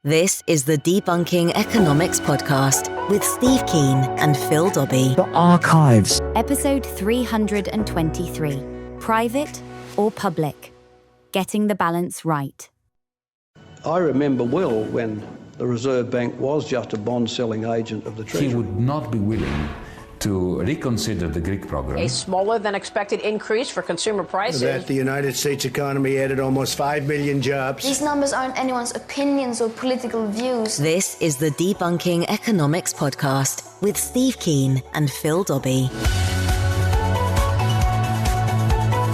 This is the Debunking Economics podcast with Steve Keen and Phil Dobbie. The Archives. Episode 323. Private or public? Getting the balance right. I remember well when the Reserve Bank was just a bond-selling agent of the Treasury. He would not be willing to reconsider the Greek program. A smaller than expected increase for consumer prices. That the United States economy added almost 5 million jobs. These numbers aren't anyone's opinions or political views. This is the Debunking Economics podcast with Steve Keen and Phil Dobbie.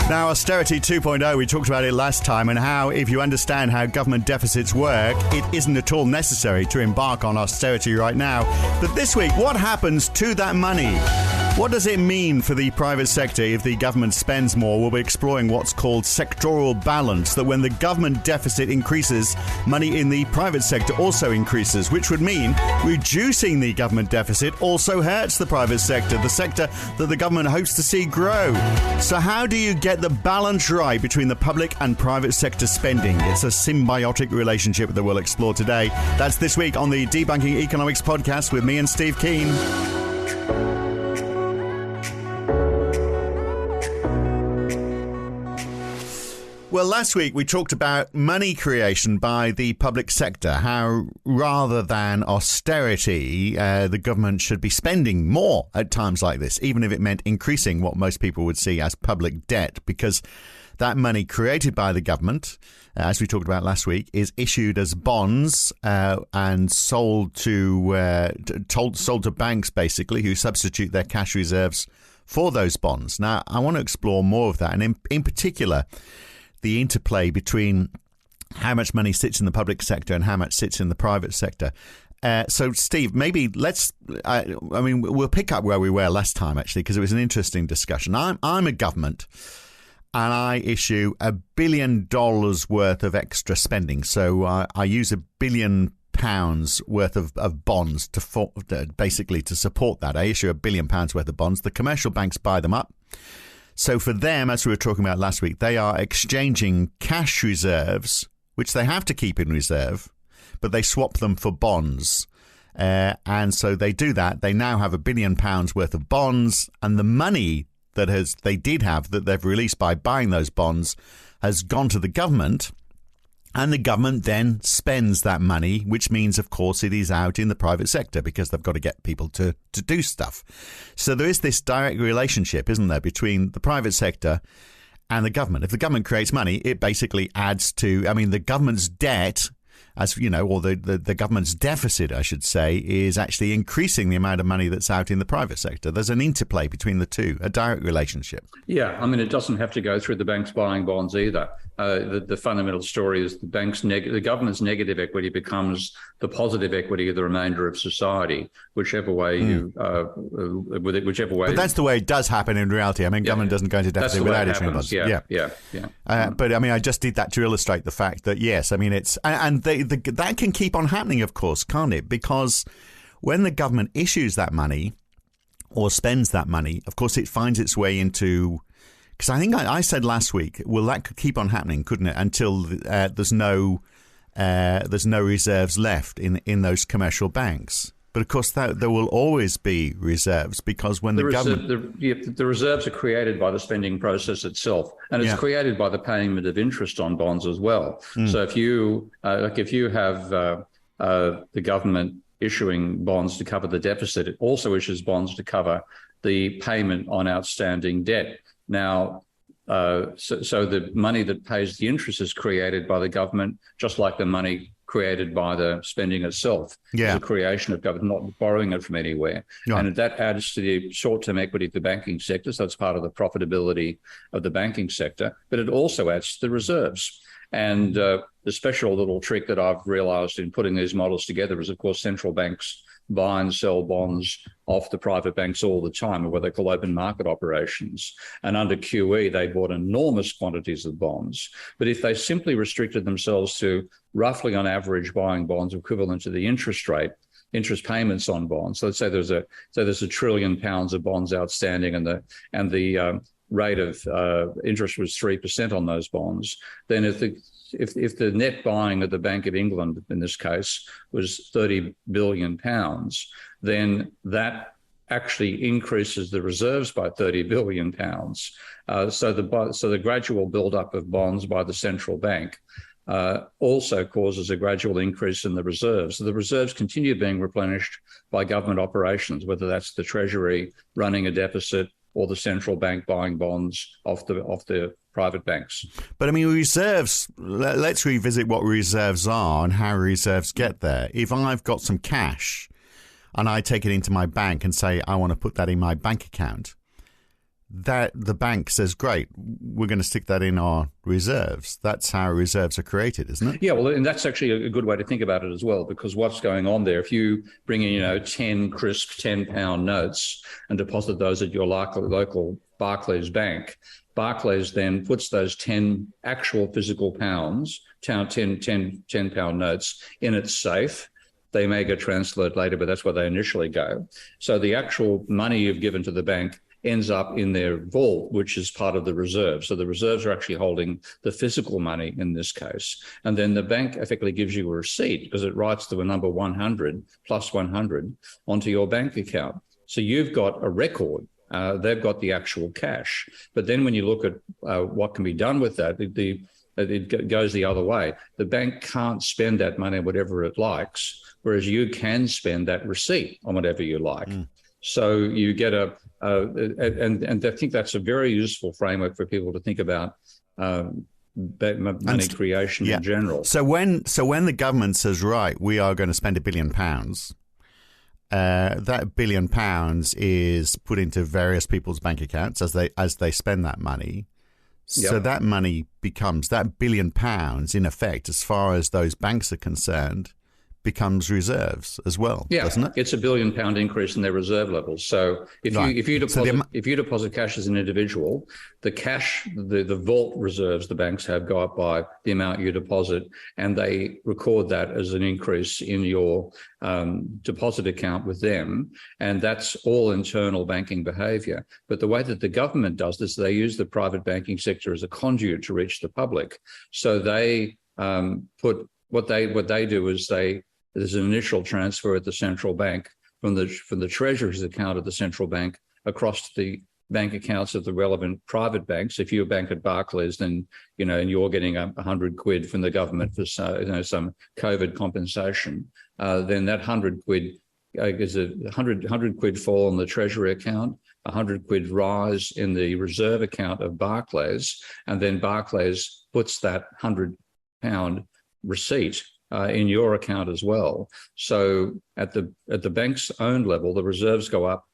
Now, Austerity 2.0, we talked about it last time, and how if you understand how government deficits work, it isn't at all necessary to embark on austerity right now. But this week, what happens to that money? What does it mean for the private sector if the government spends more? We'll be exploring what's called sectoral balance, that when the government deficit increases, money in the private sector also increases, which would mean reducing the government deficit also hurts the private sector, the sector that the government hopes to see grow. So how do you get the balance right between the public and private sector spending? It's a symbiotic relationship that we'll explore today. That's this week on the Debunking Economics podcast with me and Steve Keen. Well, last week we talked about money creation by the public sector, how rather than austerity, the government should be spending more at times like this, even if it meant increasing what most people would see as public debt, because that money created by the government, as we talked about last week, is issued as bonds and sold to banks, basically, who substitute their cash reserves for those bonds. Now, I want to explore more of that, and in particular, the interplay between how much money sits in the public sector and how much sits in the private sector. So, Steve, maybe we'll pick up where we were last time, actually, because it was an interesting discussion. I'm a government and I issue $1 billion worth of extra spending. So I use £1 billion worth of bonds basically to support that. I issue £1 billion worth of bonds. The commercial banks buy them up. So for them, as we were talking about last week, they are exchanging cash reserves, which they have to keep in reserve, but they swap them for bonds. And so they do that. They now have £1 billion worth of bonds, and the money that they've released by buying those bonds has gone to the government. And the government then spends that money, which means, of course, it is out in the private sector because they've got to get people to do stuff. So there is this direct relationship, isn't there, between the private sector and the government. If the government creates money, it basically adds to, the government's debt, as you know, or the government's deficit, I should say, is actually increasing the amount of money that's out in the private sector. There's an interplay between the two, a direct relationship. Yeah, it doesn't have to go through the banks buying bonds either. The fundamental story is the government's negative equity becomes the positive equity of the remainder of society, whichever way whichever way. But that's the way it does happen in reality. Government doesn't go into deficit without issuing bonds. Yeah. But I just did that to illustrate the fact that yes, it's that can keep on happening, of course, can't it? Because when the government issues that money or spends that money, of course, it finds its way into. Because I think I said last week, well, that could keep on happening, couldn't it? Until there's no reserves left in those commercial banks. But of course, there will always be reserves because when the reserves are created by the spending process itself, and it's created by the payment of interest on bonds as well. So if you have the government issuing bonds to cover the deficit, it also issues bonds to cover the payment on outstanding debt. Now, so the money that pays the interest is created by the government, just like the money created by the spending itself. Yeah. The creation of government, not borrowing it from anywhere. Right. And that adds to the short-term equity of the banking sector, so it's part of the profitability of the banking sector, but it also adds to the reserves. And the special little trick that I've realised in putting these models together is, of course, central banks buy and sell bonds off the private banks all the time, or what they call open market operations. And under QE, they bought enormous quantities of bonds. But if they simply restricted themselves to roughly on average buying bonds equivalent to the interest payments on bonds. So let's say there's £1 trillion of bonds outstanding, and the rate of interest was 3% on those bonds, then if the net buying of the Bank of England in this case was £30 billion, then that actually increases the reserves by £30 billion. So the gradual build-up of bonds by the central bank also causes a gradual increase in the reserves. So the reserves continue being replenished by government operations, whether that's the Treasury running a deficit or the central bank buying bonds off the private banks. But I mean, reserves, let's revisit what reserves are and how reserves get there. If I've got some cash and I take it into my bank and say, I want to put that in my bank account, that the bank says, great, we're going to stick that in our reserves. That's how reserves are created, isn't it? Yeah, well, and that's actually a good way to think about it as well, because what's going on there, if you bring in, 10 crisp £10 notes and deposit those at your local Barclays bank, Barclays then puts those 10 actual physical pounds, 10 pound notes in its safe. They may get transferred later, but that's where they initially go. So the actual money you've given to the bank ends up in their vault, which is part of the reserve. So the reserves are actually holding the physical money in this case. And then the bank effectively gives you a receipt because it writes to a number 100 plus 100 onto your bank account. So you've got a record. They've got the actual cash. But then when you look at what can be done with that, it goes the other way. The bank can't spend that money on whatever it likes, whereas you can spend that receipt on whatever you like. So you get and I think that's a very useful framework for people to think about money creation in general. So when the government says, right, we are going to spend £1 billion, that £1 billion is put into various people's bank accounts as they spend that money. So that money becomes, that £1 billion, in effect, as far as those banks are concerned, becomes reserves as well, doesn't it? It's £1 billion increase in their reserve levels. So if you deposit cash as an individual, the cash, the vault reserves the banks have go up by the amount you deposit, and they record that as an increase in your deposit account with them, and that's all internal banking behaviour. But the way that the government does this, they use the private banking sector as a conduit to reach the public. So they what they do is there's an initial transfer at the central bank from the Treasury's account of the central bank across to the bank accounts of the relevant private banks. If you're a bank at Barclays, then and you're getting £100 from the government for some COVID compensation, then that £100 is £100 fall on the Treasury account, £100 rise in the reserve account of Barclays, and then Barclays puts that £100 receipt in your account as well. So at the bank's own level, the reserves go up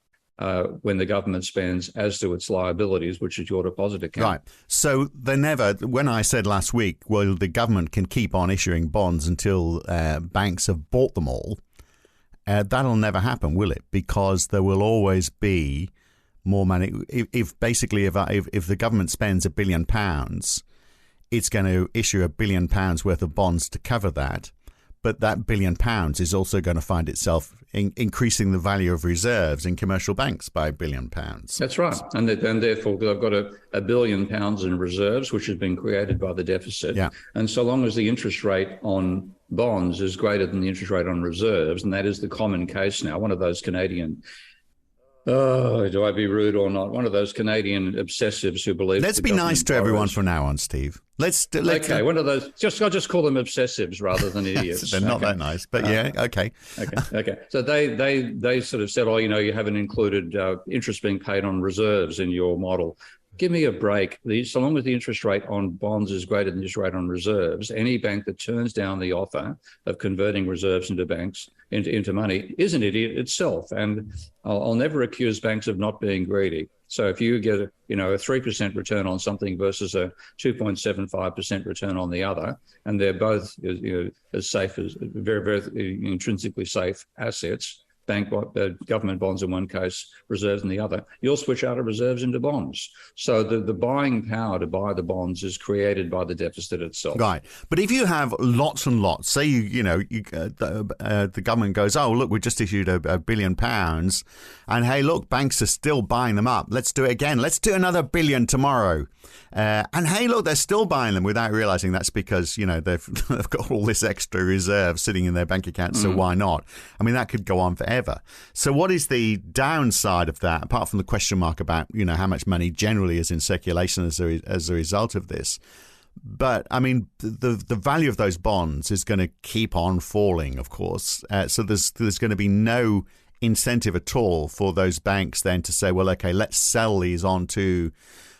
when the government spends, as do its liabilities, which is your deposit account. Right. So when I said last week, well, the government can keep on issuing bonds until banks have bought them all, that'll never happen, will it? Because there will always be more money. If the government spends £1 billion, it's going to issue £1 billion worth of bonds to cover that. But that £1 billion is also going to find itself increasing the value of reserves in commercial banks by £1 billion. That's right. And therefore, they've got £1 billion in reserves, which has been created by the deficit. Yeah. And so long as the interest rate on bonds is greater than the interest rate on reserves, and that is the common case now, one of those Canadian do I be rude or not? One of those Canadian obsessives who believe. Let's be nice to everyone from now on, Steve. Okay, one of those. I'll just call them obsessives rather than idiots. They're not that nice, but yeah, okay. Okay. So they sort of said, you haven't included interest being paid on reserves in your model. Give me a break. So long as the interest rate on bonds is greater than the interest rate on reserves, any bank that turns down the offer of converting reserves into money is an idiot itself. And I'll never accuse banks of not being greedy. So if you get a 3% return on something versus a 2.75% return on the other, and they're both as safe as very, very intrinsically safe assets, government bonds in one case, reserves in the other, you'll switch out of reserves into bonds. So the buying power to buy the bonds is created by the deficit itself. Right. But if you have lots and lots, say the government goes, oh, look, we just issued £1 billion, and hey, look, banks are still buying them up. Let's do it again. Let's do another $1 billion tomorrow. And hey, look, they're still buying them without realizing that's because, they've got all this extra reserve sitting in their bank account. So why not? I mean, that could go on forever. So what is the downside of that, apart from the question mark about, how much money generally is in circulation as a result of this? But I mean, the value of those bonds is going to keep on falling, of course. So there's going to be no incentive at all for those banks then to say, well, OK, let's sell these onto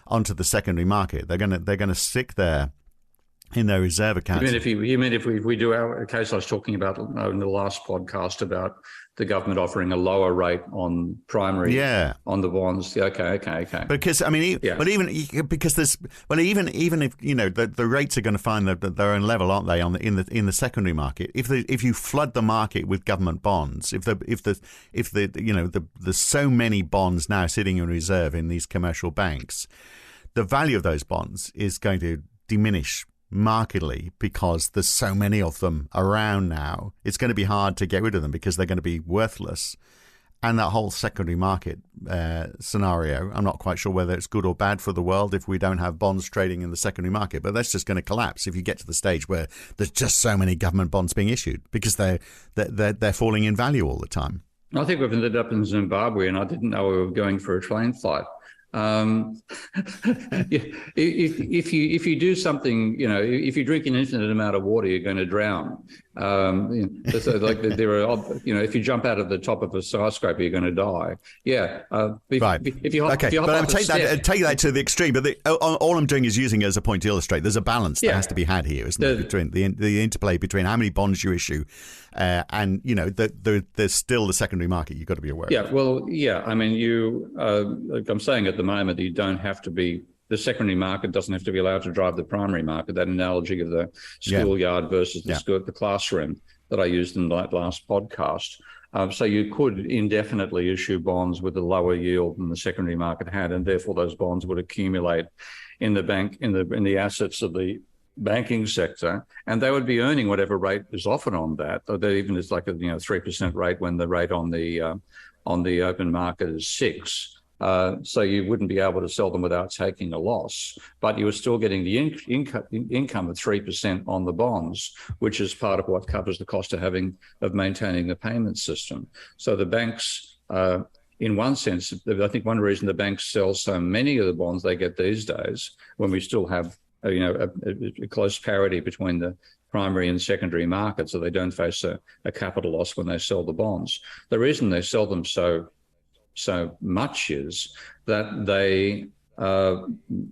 the secondary market. They're going to stick there in their reserve accounts. You mean if we do our case I was talking about in the last podcast about the government offering a lower rate on primary on the bonds? Okay. Because I mean, but even if the rates are going to find their own level, aren't they? In the secondary market, if you flood the market with government bonds, if there's so many bonds now sitting in reserve in these commercial banks, the value of those bonds is going to diminish markedly because there's so many of them around now. It's going to be hard to get rid of them because they're going to be worthless. And that whole secondary market scenario, I'm not quite sure whether it's good or bad for the world if we don't have bonds trading in the secondary market, but that's just going to collapse if you get to the stage where there's just so many government bonds being issued because they're falling in value all the time. I think we've ended up in Zimbabwe, and I didn't know we were going for a train flight. If you do something, if you drink an infinite amount of water, you're going to drown. So like there are, if you jump out of the top of a skyscraper, you're going to die. Right. If you hop, but take that to the extreme. But all I'm doing is using it as a point to illustrate. There's a balance that has to be had here, isn't there? Between the interplay between how many bonds you issue, and there's still the secondary market you've got to be aware of. I mean, like I'm saying at the moment, you don't have to be. The secondary market doesn't have to be allowed to drive the primary market. That analogy of the schoolyard versus the classroom that I used in that last podcast. So you could indefinitely issue bonds with a lower yield than the secondary market had, and therefore those bonds would accumulate in the bank in the assets of the banking sector, and they would be earning whatever rate is offered on that. Or even it's like a 3% rate when the rate on the open market is 6%. So you wouldn't be able to sell them without taking a loss, but you were still getting the income of 3% on the bonds, which is part of what covers the cost of maintaining the payment system. So the banks, in one sense, I think one reason the banks sell so many of the bonds they get these days, when we still have a close parity between the primary and secondary market, so they don't face a capital loss when they sell the bonds. The reason they sell them so much is that they are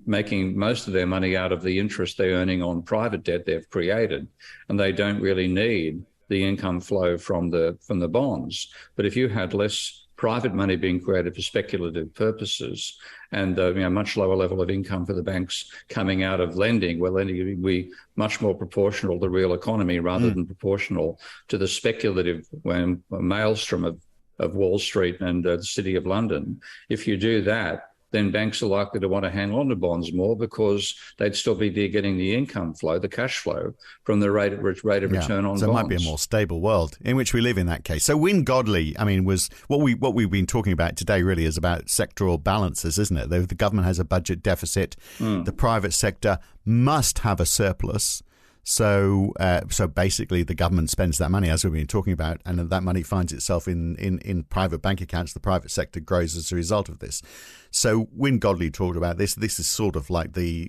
making most of their money out of the interest they're earning on private debt they've created, and they don't really need the income flow from the bonds. But if you had less private money being created for speculative purposes and a much lower level of income for the banks coming out of lending, where lending would be much more proportional to the real economy rather than proportional to the speculative maelstrom of Wall Street and the City of London. If you do that, then banks are likely to want to hang on to bonds more because they'd still be there getting the income flow, the cash flow from the rate of return on bonds. So it might be a more stable world in which we live in that case. So Wynne Godley, I mean, was what we've been talking about today really is about sectoral balances, isn't it? The government has a budget deficit. The private sector must have a surplus. So basically the government spends that money, as we've been talking about, and that money finds itself in private bank accounts. The private sector grows as a result of this. So Wynne Godley talked about this. This is sort of like the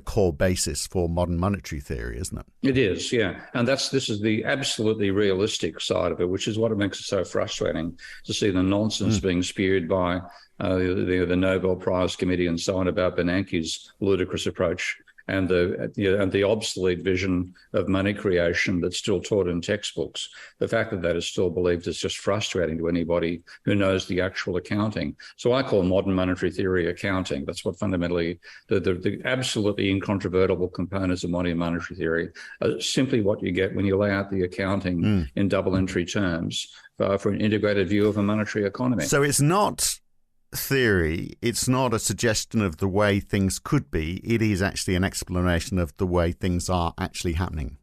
core basis for modern monetary theory, isn't it? It is, yeah. And this is the absolutely realistic side of it, which is what makes it so frustrating to see the nonsense being spewed by the Nobel Prize Committee and so on about Bernanke's ludicrous approach and the obsolete vision of money creation that's still taught in textbooks. The fact that that is still believed is just frustrating to anybody who knows the actual accounting. So I call modern monetary theory accounting. That's what fundamentally the absolutely incontrovertible components of modern monetary theory are simply what you get when you lay out the accounting in double entry terms for an integrated view of a monetary economy. So it's not theory, it's not a suggestion of the way things could be, it is actually an explanation of the way things are actually happening.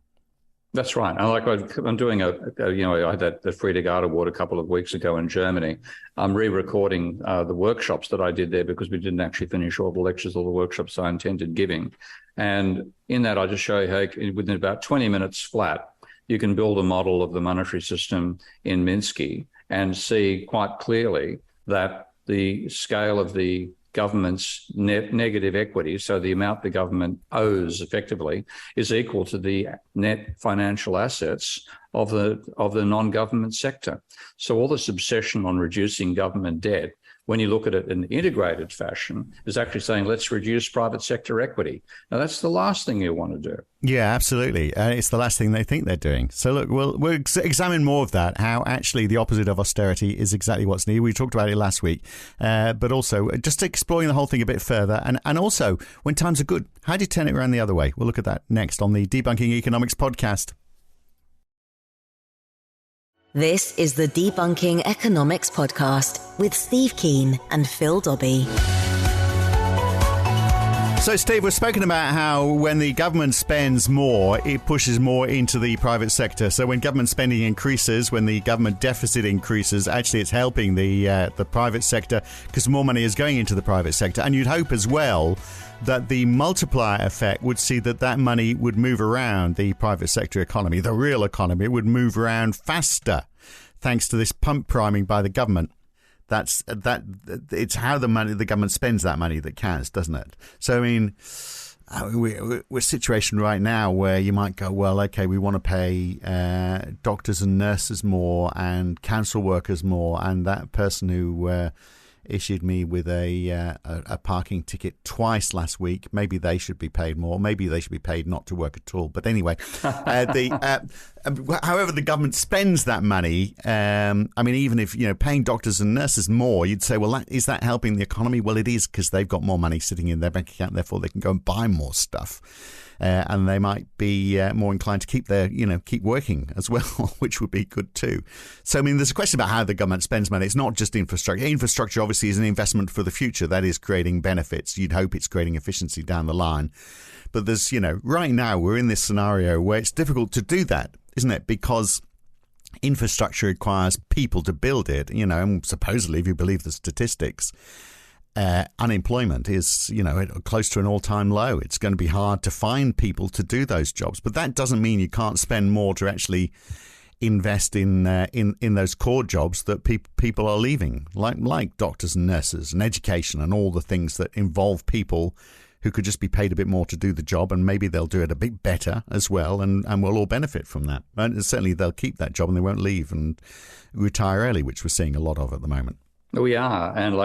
That's right. I'm doing I had the Friedrich Award a couple of weeks ago in Germany. I'm re-recording the workshops that I did there because we didn't actually finish all the lectures or the workshops I intended giving. And in that, I just show you how within about 20 minutes flat, you can build a model of the monetary system in Minsky and see quite clearly that the scale of the government's net negative equity, so the amount the government owes effectively, is equal to the net financial assets of the non-government sector. So all this obsession on reducing government debt, when you look at it in an integrated fashion, is actually saying, let's reduce private sector equity. Now, that's the last thing you want to do. Yeah, absolutely. It's the last thing they think they're doing. So look, we'll examine more of that, how actually the opposite of austerity is exactly what's needed. We talked about it last week, but also just exploring the whole thing a bit further. And also, when times are good, how do you turn it around the other way? We'll look at that next on the Debunking Economics podcast. This is the Debunking Economics podcast with Steve Keen and Phil Dobbie. So, Steve, we've spoken about how when the government spends more, it pushes more into the private sector. So when government spending increases, when the government deficit increases, actually it's helping the private sector because more money is going into the private sector. And you'd hope as well that the multiplier effect would see that money would move around the private sector economy, the real economy. It would move around faster thanks to this pump priming by the government. It's how the government spends that money that counts, doesn't it? So, I mean, we're a situation right now where you might go, well, okay, we want to pay doctors and nurses more and council workers more, and that person who issued me with a parking ticket twice last week, maybe they should be paid more. Maybe they should be paid not to work at all. But anyway, however the government spends that money, I mean, even if, paying doctors and nurses more, you'd say, well, is that helping the economy? Well, it is, because they've got more money sitting in their bank account. Therefore, they can go and buy more stuff. And they might be more inclined to keep working as well, which would be good too. So, I mean, there's a question about how the government spends money. It's not just infrastructure. Infrastructure obviously is an investment for the future. That is creating benefits. You'd hope it's creating efficiency down the line. But there's, right now we're in this scenario where it's difficult to do that, isn't it? Because infrastructure requires people to build it, and supposedly, if you believe the statistics, unemployment is, close to an all-time low. It's going to be hard to find people to do those jobs, but that doesn't mean you can't spend more to actually invest in those core jobs that people are leaving, like doctors and nurses and education and all the things that involve people who could just be paid a bit more to do the job, and maybe they'll do it a bit better as well, and we'll all benefit from that. And certainly they'll keep that job and they won't leave and retire early, which we're seeing a lot of at the moment. We are. And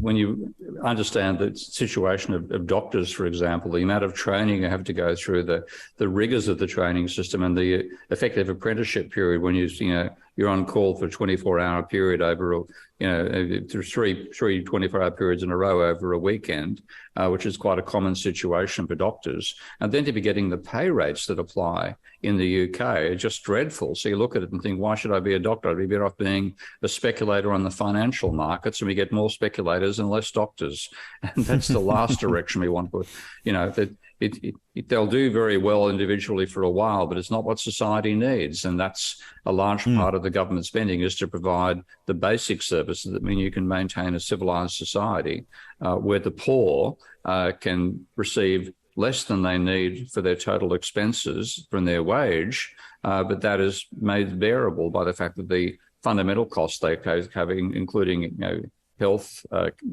when you understand the situation of doctors, for example, the amount of training you have to go through, the rigors of the training system and the effective apprenticeship period when you're on call for a 24-hour period over, through three 24-hour periods in a row over a weekend, which is quite a common situation for doctors. And then to be getting the pay rates that apply in the UK are just dreadful. So you look at it and think, why should I be a doctor? I'd be better off being a speculator on the financial markets, and we get more speculators and less doctors. And that's the last direction we want to put. They'll do very well individually for a while, but it's not what society needs. And that's a large part of the government spending, is to provide the basic services that mean you can maintain a civilized society where the poor can receive less than they need for their total expenses from their wage, but that is made bearable by the fact that the fundamental costs they have, including health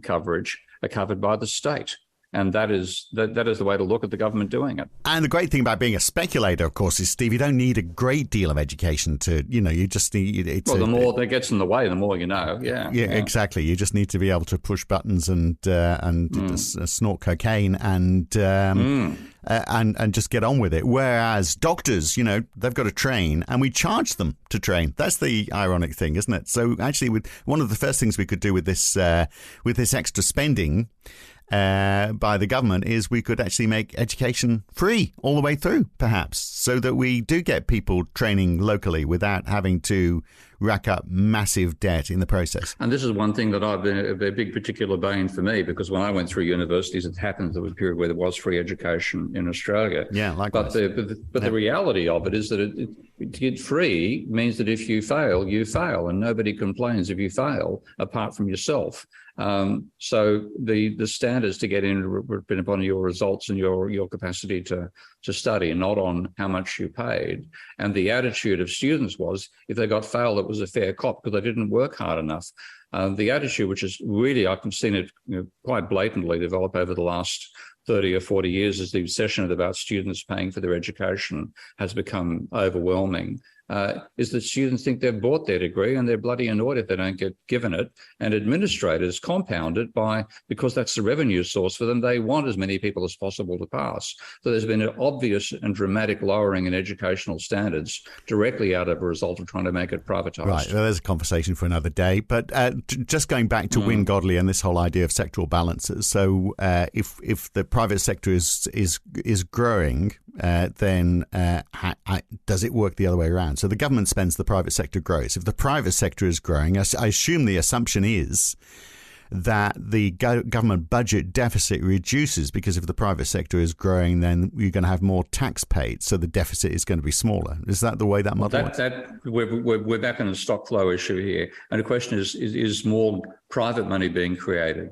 coverage, are covered by the state. And that is the way to look at the government doing it. And the great thing about being a speculator, of course, is, Steve, you don't need a great deal of education to, you just need... the more that gets in the way, the more you know. Yeah, exactly. You just need to be able to push buttons and snort cocaine and just get on with it. Whereas doctors, they've got to train, and we charge them to train. That's the ironic thing, isn't it? So actually, one of the first things we could do with this extra spending by the government is we could actually make education free all the way through, perhaps, so that we do get people training locally without having to rack up massive debt in the process. And this is one thing that I've been a big particular bane for me, because when I went through universities, it happened there was a period where there was free education in Australia. Yeah, likewise. But the reality of it is that to get free means that if you fail, and nobody complains if you fail apart from yourself. So the standards to get in depend upon your results and your capacity to study, and not on how much you paid. And the attitude of students was, if they got failed, it was a fair cop because they didn't work hard enough. The attitude, which is really, I've seen it quite blatantly develop over the last 30 or 40 years, as the obsession about students paying for their education has become overwhelming. Is that students think they've bought their degree and they're bloody annoyed if they don't get given it. And administrators compound it because that's the revenue source for them. They want as many people as possible to pass. So there's been an obvious and dramatic lowering in educational standards directly out of a result of trying to make it privatised. Right, well, there's a conversation for another day. But just going back to Wynne Godley and this whole idea of sectoral balances. So if the private sector is growing, then does it work the other way around? So the government spends, the private sector grows. If the private sector is growing, I assume the assumption is that the government budget deficit reduces, because if the private sector is growing, then you're going to have more tax paid, so the deficit is going to be smaller. Is that the way that model works? We're back in the stock flow issue here. And the question is more private money being created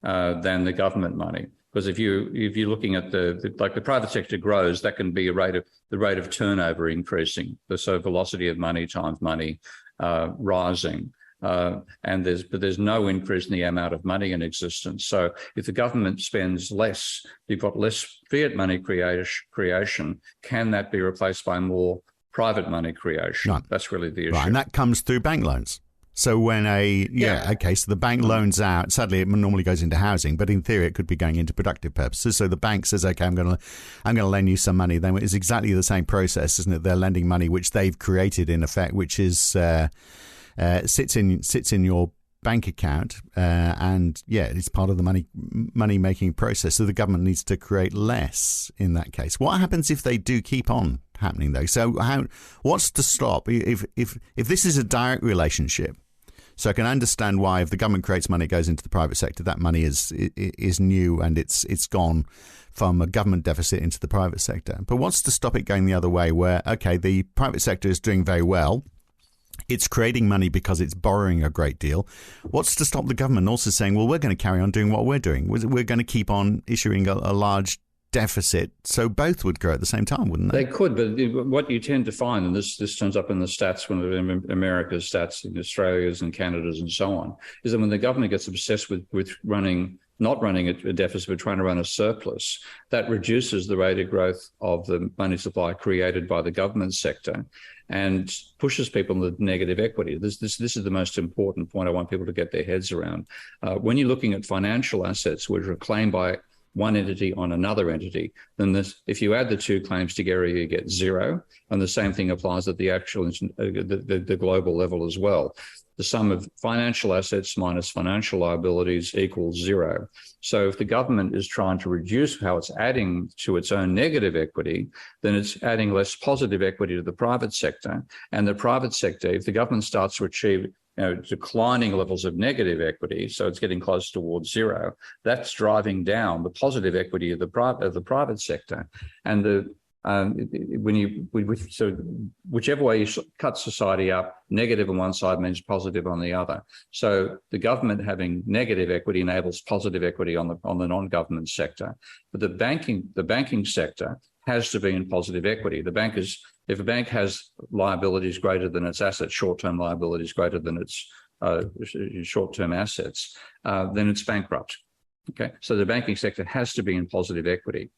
than the government money? Because if you're looking at the private sector grows, that can be the rate of turnover increasing, so velocity of money times money rising, and there's no increase in the amount of money in existence. So if the government spends less, you've got less fiat money creation. Can that be replaced by more private money creation? Right. That's really the issue. Right, and that comes through bank loans. So when so the bank loans out, sadly it normally goes into housing, but in theory it could be going into productive purposes. So the bank says, okay, I'm going to lend you some money. Then it's exactly the same process, isn't it? They're lending money which they've created in effect, which is sits in your bank account, and it's part of the money making process. So the government needs to create less in that case. What happens if they do keep on happening though? So what's to stop if this is a direct relationship? So I can understand why, if the government creates money, it goes into the private sector. That money is new, and it's gone from a government deficit into the private sector. But what's to stop it going the other way, where the private sector is doing very well, it's creating money because it's borrowing a great deal. What's to stop the government also saying, well, we're going to carry on doing what we're doing. We're going to keep on issuing a large deficit, so both would grow at the same time, wouldn't they? They could, but what you tend to find, and this turns up in the stats, when America's stats, in Australia's and Canada's and so on, is that when the government gets obsessed with not running a deficit, but trying to run a surplus, that reduces the rate of growth of the money supply created by the government sector and pushes people into negative equity. This is the most important point I want people to get their heads around. When you're looking at financial assets which are claimed by one entity on another entity, then if you add the two claims together, you get zero. And the same thing applies at the actual the global level as well. The sum of financial assets minus financial liabilities equals zero. So if the government is trying to reduce how it's adding to its own negative equity, then it's adding less positive equity to the private sector. And the private sector, if the government starts to achieve declining levels of negative equity, so it's getting close towards zero, that's driving down the positive equity of the private sector. And so whichever way you cut society up, negative on one side means positive on the other. So the government having negative equity enables positive equity on the non-government sector. But the banking sector has to be in positive equity. If a bank has liabilities greater than its assets, short-term liabilities greater than its short-term assets, then it's bankrupt. Okay, so the banking sector has to be in positive equity.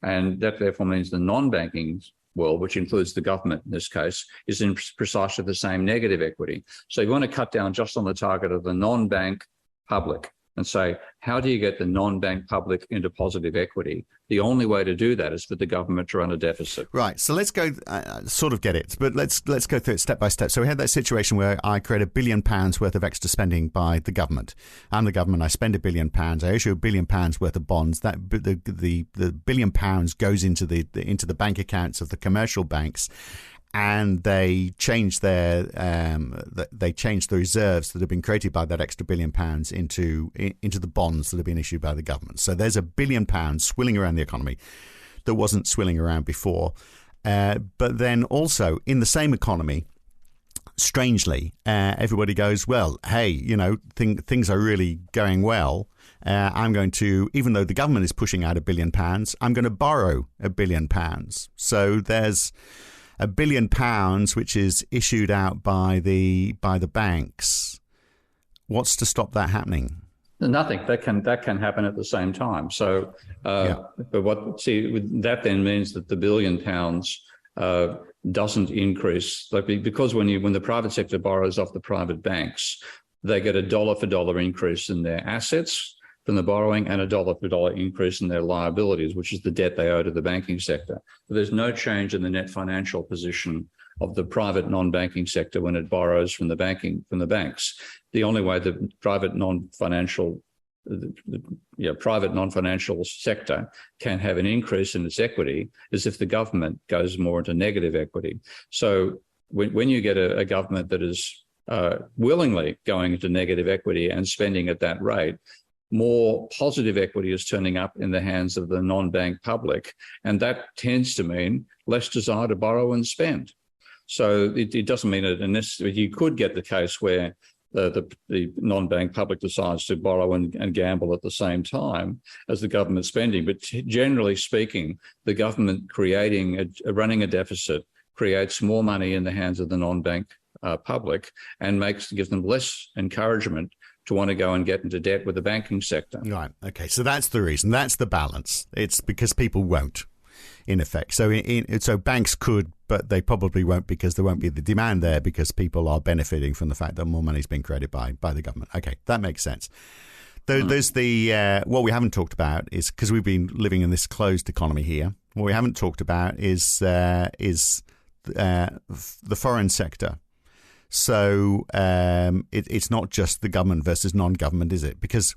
And that therefore means the non-banking world, which includes the government in this case, is in precisely the same negative equity. So you want to cut down just on the target of the non-bank public and say, how do you get the non-bank public into positive equity? The only way to do that is for the government to run a deficit. Right. So let's go, sort of get it, but let's go through it step by step. So we had that situation where I create £1 billion worth of extra spending by the government. I'm the government. I spend £1 billion. I issue £1 billion worth of bonds. That the £1 billion goes into the bank accounts of the commercial banks. And they change the reserves that have been created by that extra £1 billion into the bonds that have been issued by the government. So there's £1 billion swilling around the economy that wasn't swilling around before. But then also in the same economy, strangely, everybody goes, well, hey, things are really going well. I'm going to, even though the government is pushing out £1 billion, I'm going to borrow £1 billion. So there's £1 billion, which is issued out by the banks. What's to stop that happening? Nothing. That can happen at the same time. So, but that then means that the £1 billion doesn't increase, because when the private sector borrows off the private banks, they get a dollar for dollar increase in their assets from the borrowing and a dollar for dollar increase in their liabilities, which is the debt they owe to the banking sector. But there's no change in the net financial position of the private non-banking sector when it borrows from the banks. The only way the private non-financial sector can have an increase in its equity is if the government goes more into negative equity. So when you get a government that is willingly going into negative equity and spending at that rate, more positive equity is turning up in the hands of the non-bank public, and that tends to mean less desire to borrow and spend. So it doesn't mean that you could get the case where the non-bank public decides to borrow and gamble at the same time as the government spending. But generally speaking, the government running a deficit creates more money in the hands of the non-bank public and gives them less encouragement to want to go and get into debt with the banking sector. Right. Okay. So that's the reason. That's the balance. It's because people won't, in effect. So so banks could, but they probably won't, because there won't be the demand there, because people are benefiting from the fact that more money is being created by the government. Okay, that makes sense. There's what we haven't talked about is, because we've been living in this closed economy here, what we haven't talked about is the foreign sector. So it's not just the government versus non-government, is it? Because,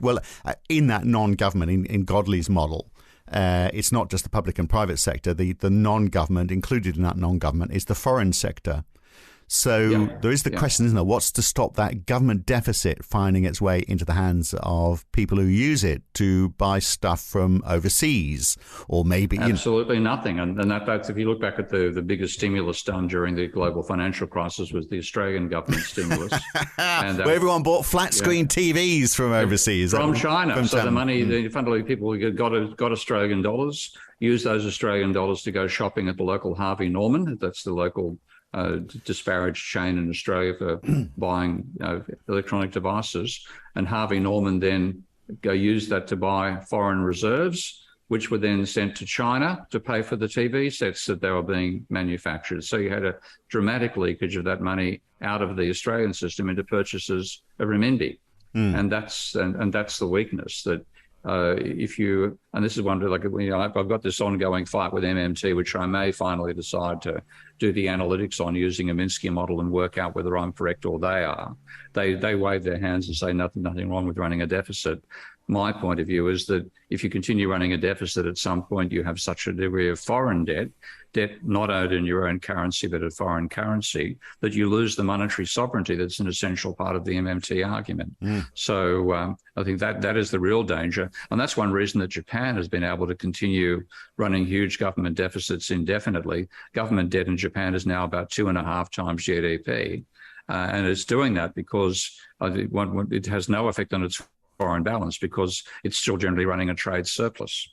in that non-government, in Godley's model, it's not just the public and private sector. The non-government, included in that non-government, is the foreign sector. So there is the question, isn't there? What's to stop that government deficit finding its way into the hands of people who use it to buy stuff from overseas, or maybe absolutely nothing. And that's, if you look back at the biggest stimulus done during the global financial crisis, was the Australian government stimulus, and where everyone bought flat screen TVs from overseas, from China. The money, fundamentally, people got Australian dollars, used those Australian dollars to go shopping at the local Harvey Norman. That's the local disparaged chain in Australia for buying electronic devices, and Harvey Norman then used that to buy foreign reserves, which were then sent to China to pay for the TV sets that they were being manufactured. So you had a dramatic leakage of that money out of the Australian system into purchases of renminbi, and that's the weakness that. And this is one, I've got this ongoing fight with MMT, which I may finally decide to do the analytics on using a Minsky model and work out whether I'm correct or they are. They wave their hands and say nothing wrong with running a deficit. My point of view is that if you continue running a deficit, at some point you have such a degree of foreign debt not owed in your own currency but a foreign currency, that you lose the monetary sovereignty that's an essential part of the MMT argument. So I think that is the real danger. And that's one reason that Japan has been able to continue running huge government deficits indefinitely. Government debt in Japan is now about 2.5 times GDP. And it's doing that because it has no effect on its foreign balance, because it's still generally running a trade surplus.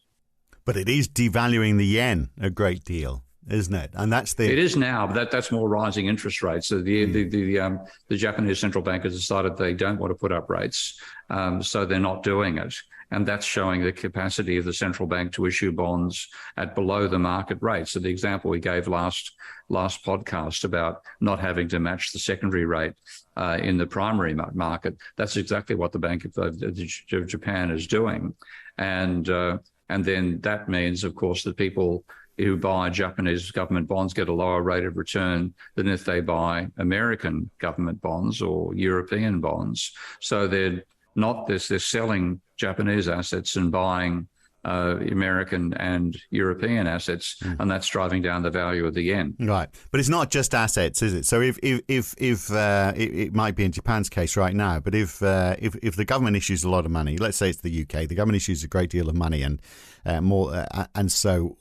But it is devaluing the yen a great deal, isn't it? And that's it is now, but that's more rising interest rates. So the Japanese central bank has decided they don't want to put up rates, so they're not doing it. and that's showing the capacity of the central bank to issue bonds at below the market rate. So the example we gave last podcast about not having to match the secondary rate in the primary market, that's exactly what the Bank of Japan is doing. And then that means, of course, that people who buy Japanese government bonds get a lower rate of return than if they buy American government bonds or European bonds. So they're selling Japanese assets and buying American and European assets, and that's driving down the value of the yen. Right, but it's not just assets, is it? So if it might be in Japan's case right now, but if the government issues a lot of money, let's say it's the UK, the government issues a great deal of money and more, and so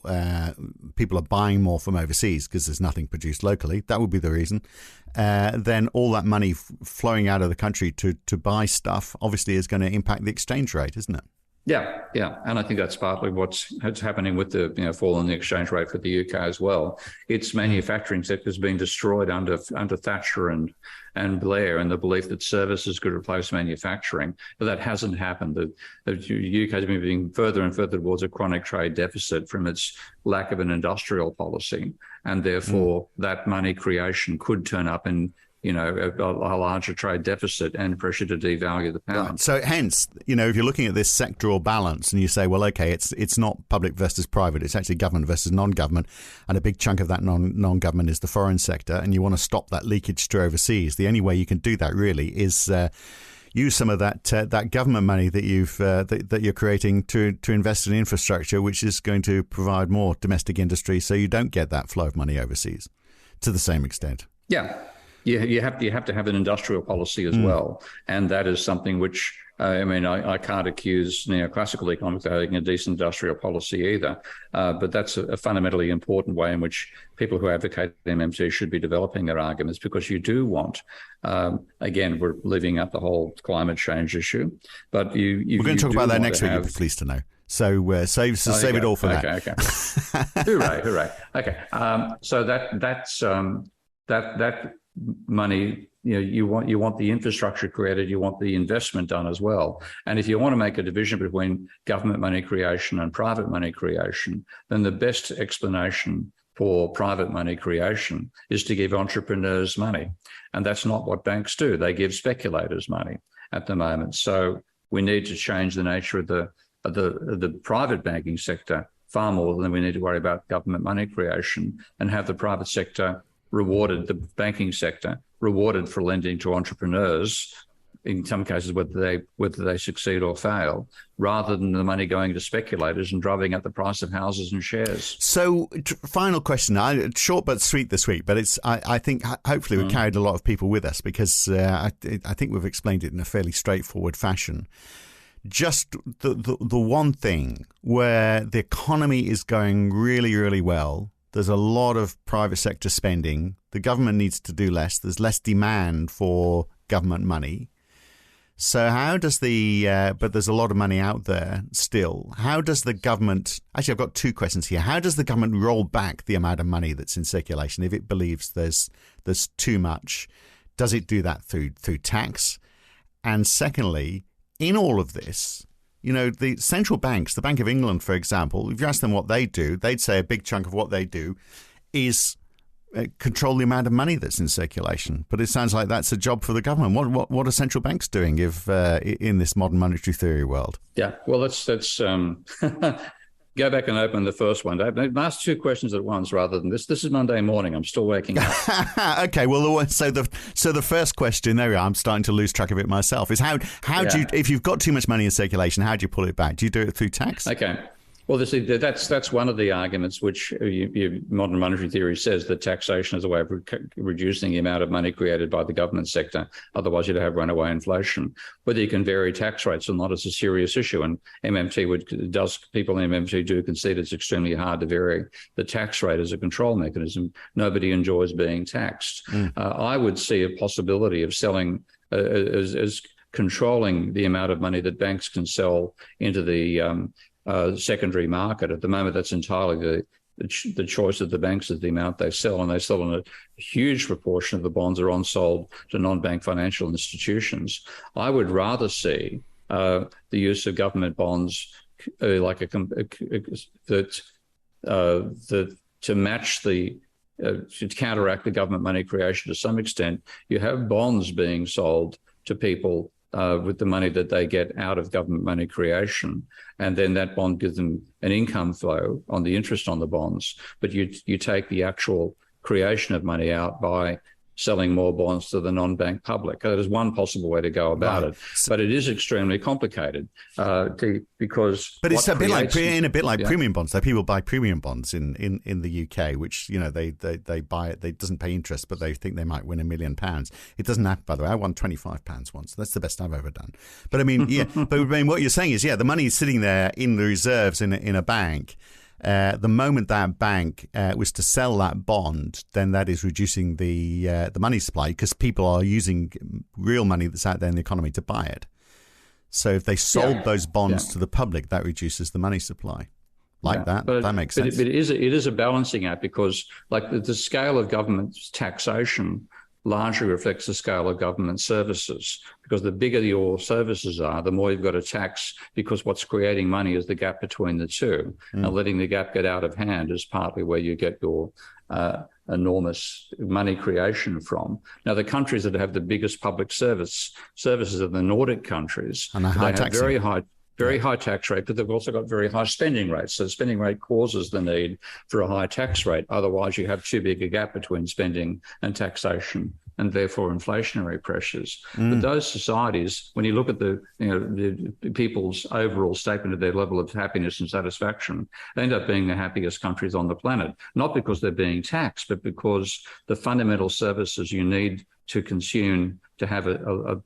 people are buying more from overseas because there's nothing produced locally. That would be the reason. Then all that money flowing out of the country to buy stuff obviously is going to impact the exchange rate, isn't it? Yeah, and I think that's partly what's happening with the fall in the exchange rate for the UK as well. Its manufacturing sector has been destroyed under Thatcher and Blair, and the belief that services could replace manufacturing, but that hasn't happened. The UK has been moving further and further towards a chronic trade deficit from its lack of an industrial policy, and therefore that money creation could turn up in a larger trade deficit and pressure to devalue the pound. Right. So hence, if you're looking at this sectoral balance and you say, well, okay, it's not public versus private, it's actually government versus non-government, and a big chunk of that non-government is the foreign sector, and you want to stop that leakage to overseas. The only way you can do that really is use some of that government money that you're creating to invest in infrastructure, which is going to provide more domestic industry, so you don't get that flow of money overseas to the same extent. Yeah. You have to have an industrial policy as well, and that is something which I can't accuse neoclassical economics of having a decent industrial policy either, but that's a fundamentally important way in which people who advocate MMT should be developing their arguments, because you do want, again, we're leaving up the whole climate change issue, but we're going to talk about that next week. You'll be pleased to know. So save it all for that. Okay. Hooray. Okay. So that money, you want the infrastructure created, you want the investment done as well. And if you want to make a division between government money creation and private money creation, then the best explanation for private money creation is to give entrepreneurs money. And that's not what banks do. They give speculators money at the moment. So we need to change the nature of the private banking sector far more than we need to worry about government money creation, and have the private sector rewarded, the banking sector rewarded for lending to entrepreneurs, in some cases whether they succeed or fail, rather than the money going to speculators and driving up the price of houses and shares. So, final question, short but sweet this week, but I think hopefully we've carried a lot of people with us, because I think we've explained it in a fairly straightforward fashion. Just the one thing where the economy is going really, really well, there's a lot of private sector spending. The government needs to do less. There's less demand for government money. So how does but there's a lot of money out there still. How does the government, actually I've got two questions here. How does the government roll back the amount of money that's in circulation if it believes there's too much? Does it do that through tax? And secondly, in all of this, the central banks, the Bank of England, for example, if you ask them what they do, they'd say a big chunk of what they do is control the amount of money that's in circulation. But it sounds like that's a job for the government. What are central banks doing if in this modern monetary theory world? Yeah, well, let's go back and open the first one. Ask two questions at once rather than this. This is Monday morning. I'm still waking up. Okay. Well, so the first question, there we are. I'm starting to lose track of it myself. Is how do you, if you've got too much money in circulation, how do you pull it back? Do you do it through tax? Okay. Well, that's one of the arguments which modern monetary theory says, that taxation is a way of reducing the amount of money created by the government sector. Otherwise, you'd have runaway inflation. Whether you can vary tax rates or not is a serious issue, and people in MMT do concede it's extremely hard to vary the tax rate as a control mechanism. Nobody enjoys being taxed. I would see a possibility of selling as controlling the amount of money that banks can sell into the secondary market. At the moment, that's entirely the choice of the banks is the amount they sell, and they sell in a huge proportion of the bonds are on-sold to non-bank financial institutions. I would rather see the use of government bonds to match to counteract the government money creation to some extent. You have bonds being sold to people with the money that they get out of government money creation, and then that bond gives them an income flow on the interest on the bonds. But you take the actual creation of money out by selling more bonds to the non-bank public. That is one possible way to go about it, but it is extremely complicated because. But it's a bit like premium bonds. So people buy premium bonds in the UK, which they buy it. It doesn't pay interest, but they think they might win £1 million. It doesn't happen, by the way. I won £25 once. That's the best I've ever done. But I mean, what you're saying is, the money is sitting there in the reserves in a bank. The moment that bank was to sell that bond, then that is reducing the money supply because people are using real money that's out there in the economy to buy it. So if they sold those bonds to the public, that reduces the money supply. That makes sense. But it is a balancing act because, like, the scale of government taxation largely reflects the scale of government services, because the bigger your services are, the more you've got to tax, because what's creating money is the gap between the two. And letting the gap get out of hand is partly where you get your enormous money creation from. Now, the countries that have the biggest public services are the Nordic countries. And they have very high tax rate, but they've also got very high spending rates. So the spending rate causes the need for a high tax rate. Otherwise, you have too big a gap between spending and taxation, and therefore inflationary pressures. But those societies, when you look at the people's overall statement of their level of happiness and satisfaction, they end up being the happiest countries on the planet, not because they're being taxed, but because the fundamental services you need to consume to have a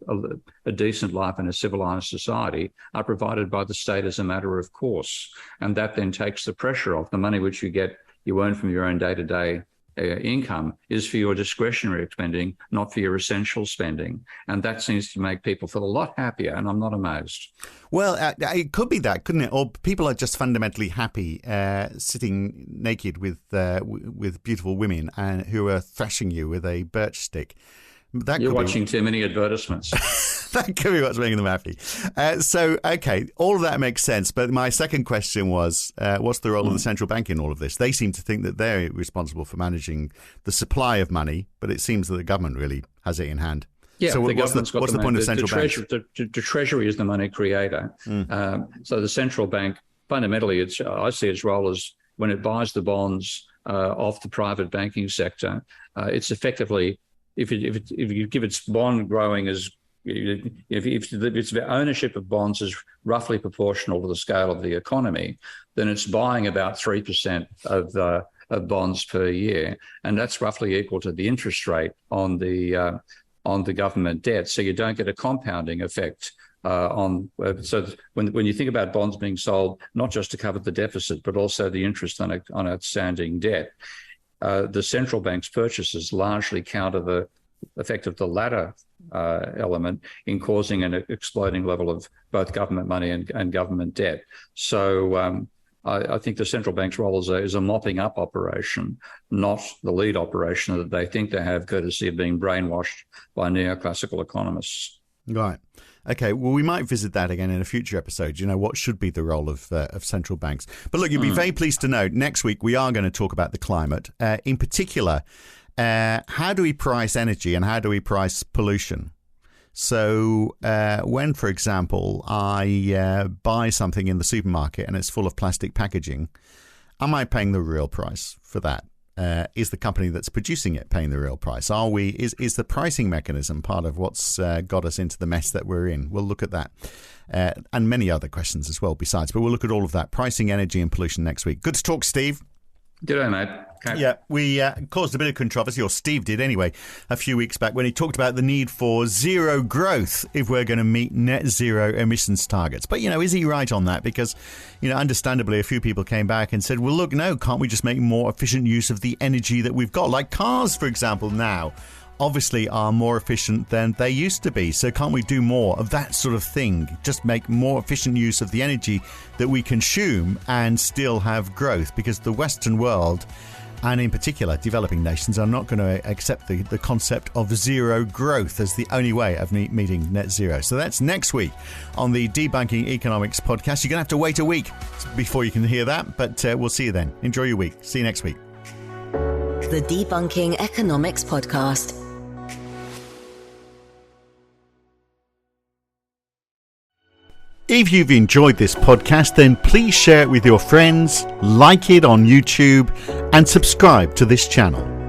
decent life in a civilized society are provided by the state as a matter of course. And that then takes the pressure off. The money which you earn from your own day-to-day income is for your discretionary spending, not for your essential spending. And that seems to make people feel a lot happier, and I'm not amazed. Well, it could be that, couldn't it? Or people are just fundamentally happy sitting naked with beautiful women and who are thrashing you with a birch stick. You're watching too many advertisements. That could be what's making them happy. Okay, all of that makes sense. But my second question was, what's the role of the central bank in all of this? They seem to think that they're responsible for managing the supply of money, but it seems that the government really has it in hand. Yeah, so what's the point of central banks? The Treasury is the money creator. So the central bank, fundamentally, I see its role as when it buys the bonds off the private banking sector, it's effectively, if you give its bond growing as if its ownership of bonds is roughly proportional to the scale of the economy, then it's buying about 3% of bonds per year, and that's roughly equal to the interest rate on the government debt. So you don't get a compounding effect. So when you think about bonds being sold, not just to cover the deficit, but also the interest on outstanding debt, the central bank's purchases largely counter the effect of the latter element in causing an exploding level of both government money and government debt. So I think the central bank's role is a mopping up operation, not the lead operation that they think they have, courtesy of being brainwashed by neoclassical economists. Right. Okay, well, we might visit that again in a future episode. What should be the role of central banks? But look, you'll be very pleased to know next week we are going to talk about the climate. In particular, how do we price energy and how do we price pollution? So when, for example, I buy something in the supermarket and it's full of plastic packaging, am I paying the real price for that? Is the company that's producing it paying the real price? Is the pricing mechanism part of what's got us into the mess that we're in? We'll look at that and many other questions as well besides, but we'll look at all of that. Pricing, energy and pollution next week. Good to talk, Steve. G'day, mate. Okay. Yeah, we caused a bit of controversy, or Steve did anyway, a few weeks back when he talked about the need for zero growth if we're going to meet net zero emissions targets. But, is he right on that? Because, understandably, a few people came back and said, well, look, no, can't we just make more efficient use of the energy that we've got? Like cars, for example, now obviously are more efficient than they used to be. So can't we do more of that sort of thing? Just make more efficient use of the energy that we consume and still have growth, because the Western world And in particular, developing nations are not going to accept the concept of zero growth as the only way of meeting net zero. So that's next week on the Debunking Economics podcast. You're going to have to wait a week before you can hear that, but we'll see you then. Enjoy your week. See you next week. The Debunking Economics podcast. If you've enjoyed this podcast, then please share it with your friends, like it on YouTube, and subscribe to this channel.